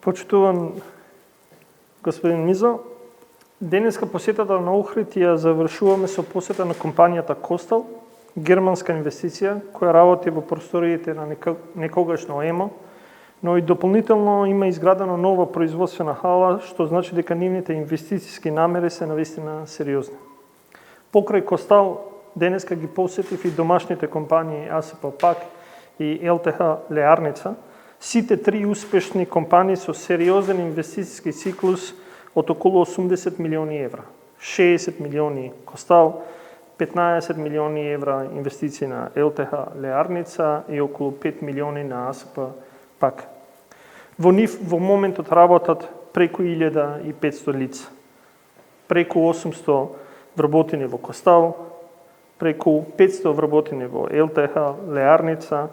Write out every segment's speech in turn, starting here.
Почитуван господин Мизо, денеска посетата на Охрид ја завршуваме со посета на компанијата Костал, германска инвестиција која работи во просториите на некогашно ЕМО, но и дополнително има изградена нова производствена хала, што значи дека нивните инвестициски намери се навистина сериозни. Покрај Костал, денеска ги посетив и домашните компании АСП ПАК и ЛТХ Леарница, сите три успешни компании со сериозен инвестициски циклус од околу 80 милиони евра. 60 милиони Костал, 15 милиони евра инвестиции на ЛТХ Леарница и околу 5 милиони на АСП ПАК. Во нив во моментот работат преку 1500 лица. Преку 800 вработени во Костал, преку 500 вработени во ЛТХ Леарница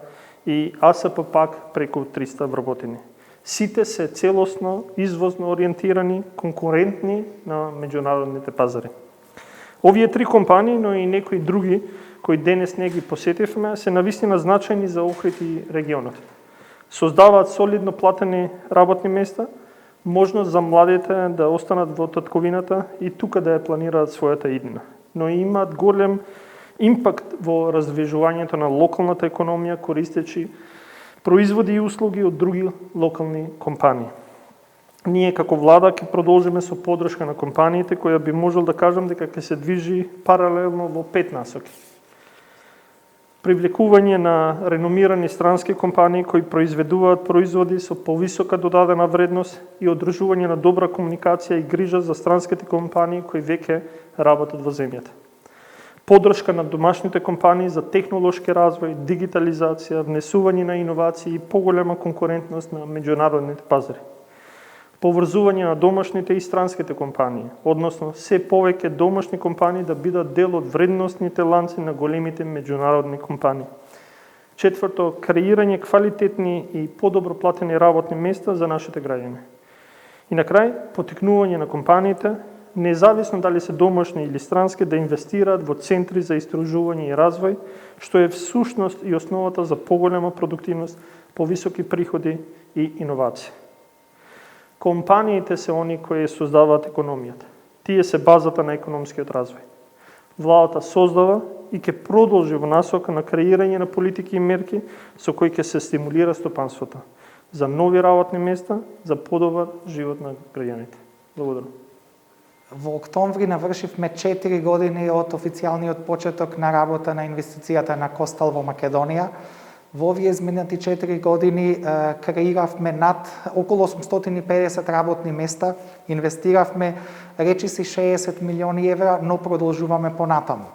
и АСП ПАК преку 300 вработени. Сите се целосно извозно ориентирани, конкурентни на меѓународните пазари. Овие три компании, но и некои други кои денес не ги посетивме, се навистина значајни за Охрид и регионот. Создаваат солидно платени работни места, можност за младите да останат во татковината и тука да ја планираат својата иднина. Но имаат голем импакт во раздвижувањето на локалната економија користечи производи и услуги од други локални компании. Ние како влада ќе продолжиме со поддршка на компаниите која би можел да кажам дека ќе се движи паралелно во 5 насоки. Привлекување на реномирани странски компании кои произведуваат производи со повисока додадена вредност и одржување на добра комуникација и грижа за странските компании кои веќе работат во земјата. Поддршка на домашните компании за технолошки развој, дигитализација, внесување на иновации и поголема конкурентност на меѓународните пазари. Поврзување на домашните и странските компании, односно се повеќе домашни компании да бидат дел од вредностните ланци на големите меѓународни компании. Четврто, креирање квалитетни и подобро платени работни места за нашите граѓани. И на крај, потикнување на компаниите, независно дали се домашни или странски, да инвестираат во центри за истражување и развој, што е всушност и основата за поголема продуктивност, повисоки приходи и иновации. Компаниите се они кои создаваат економијата. Тие се базата на економскиот развој. Владата создава и ќе продолжи во насока на креирање на политики и мерки со кои ќе се стимулира стопанството за нови работни места, за подобар живот на граѓаните. Благодарам. Во октомври навршивме 4 години од официјалниот почеток на работа на инвестицијата на Костал во Македонија. Во овие изминати 4 години креиравме над околу 850 работни места, инвестиравме речиси 60 милиони евра, но продолжуваме понатаму.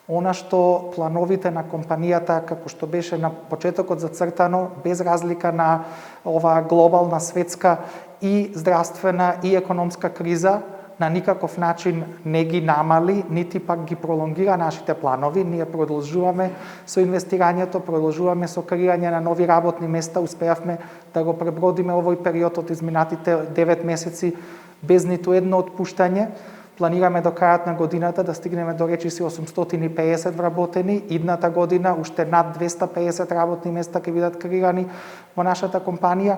Она што плановите на компанијата, како што беше на почетокот зацртано, без разлика на оваа глобална светска и здравствена и економска криза, на никаков начин не ги намали, нити пак ги пролонгира нашите планови. Ние продолжуваме со инвестирањето, продолжуваме со креирање на нови работни места, успеавме да го пребродиме овој период од изминатите 9 месеци без ниту едно отпуштање. Планираме до крајот на годината да стигнеме до речиси 850 вработени. Идната година уште над 250 работни места ќе бидат креирани во нашата компанија,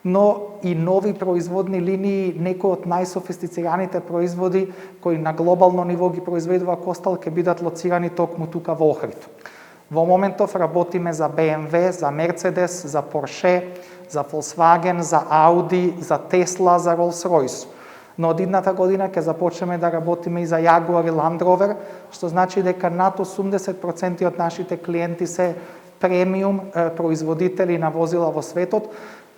но и нови производни линии, некои од најсофистицираните производи кои на глобално ниво ги произведува Костал ќе бидат лоцирани токму тука во Охрид. Во моментов работиме за BMW, за Mercedes, за Porsche, за Volkswagen, за Audi, за Tesla, за Rolls-Royce. Но од идната година ќе започнеме да работиме и за Jaguar и Land Rover, што значи дека над 80% од нашите клиенти се премиум производители на возила во светот,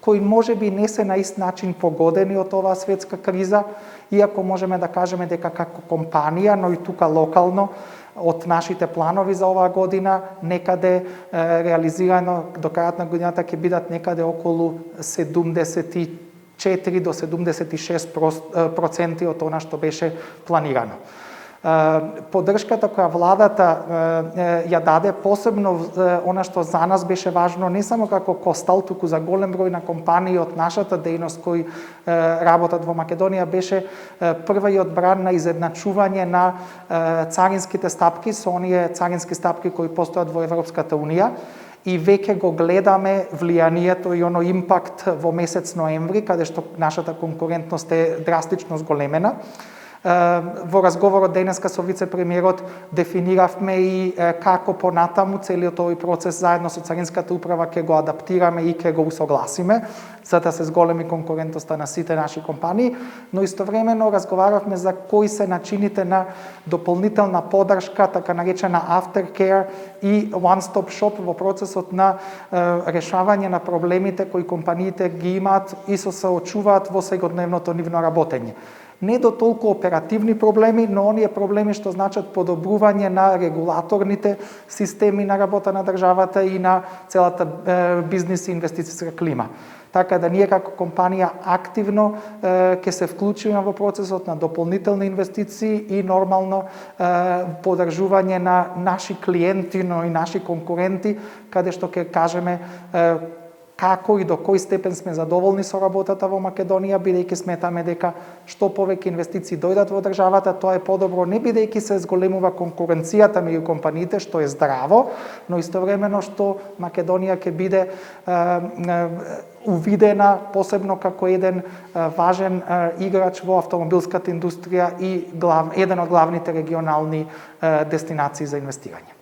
кои може би не се на ист начин погодени од оваа светска криза, иако можеме да кажеме дека како компанија, но и тука локално, од нашите планови за оваа година, некаде реализирано до крајот на годината ќе бидат некаде околу 74 до 76% од она што беше планирано. Поддршката која владата ја даде, посебно она што за нас беше важно, не само како Костал, туку за голем број на компании од нашата дејност кои работат во Македонија, беше првиот бран на изедначување на царинските стапки со оние царински стапки кои постојат во Европската Унија и веќе го гледаме влијанието и оно импакт во месец ноември, каде што нашата конкурентност е драстично зголемена. Во разговорот денеска со вице-премиерот дефиниравме и како понатаму целиот овој процес заедно со Царинската управа ќе го адаптираме и ќе го усогласиме, за да се зголеми конкурентноста на сите наши компании, но истовремено разговаравме за кои се начините на дополнителна поддршка, така наречена aftercare и one-stop shop во процесот на решавање на проблемите кои компаниите ги имаат и се соочуваат во секојдневното нивно работење. Не до толку оперативни проблеми, но оние проблеми што значат подобрување на регулаторните системи на работа на државата и на целата бизнис и инвестицијска клима. Така да ние како компанија активно ќе се вклучиме во процесот на дополнителни инвестиции и нормално поддржување на наши клиенти, но и наши конкуренти, каде што ќе кажеме како и до кој степен сме задоволни со работата во Македонија, бидејќи сметаме дека што повеќе инвестиции дојдат во државата, тоа е подобро, не бидејќи се зголемува конкуренцијата меѓу компаниите, што е здраво, но истовремено што Македонија ќе биде увидена посебно како еден важен играч во автомобилската индустрија и еден од главните регионални дестинации за инвестирање.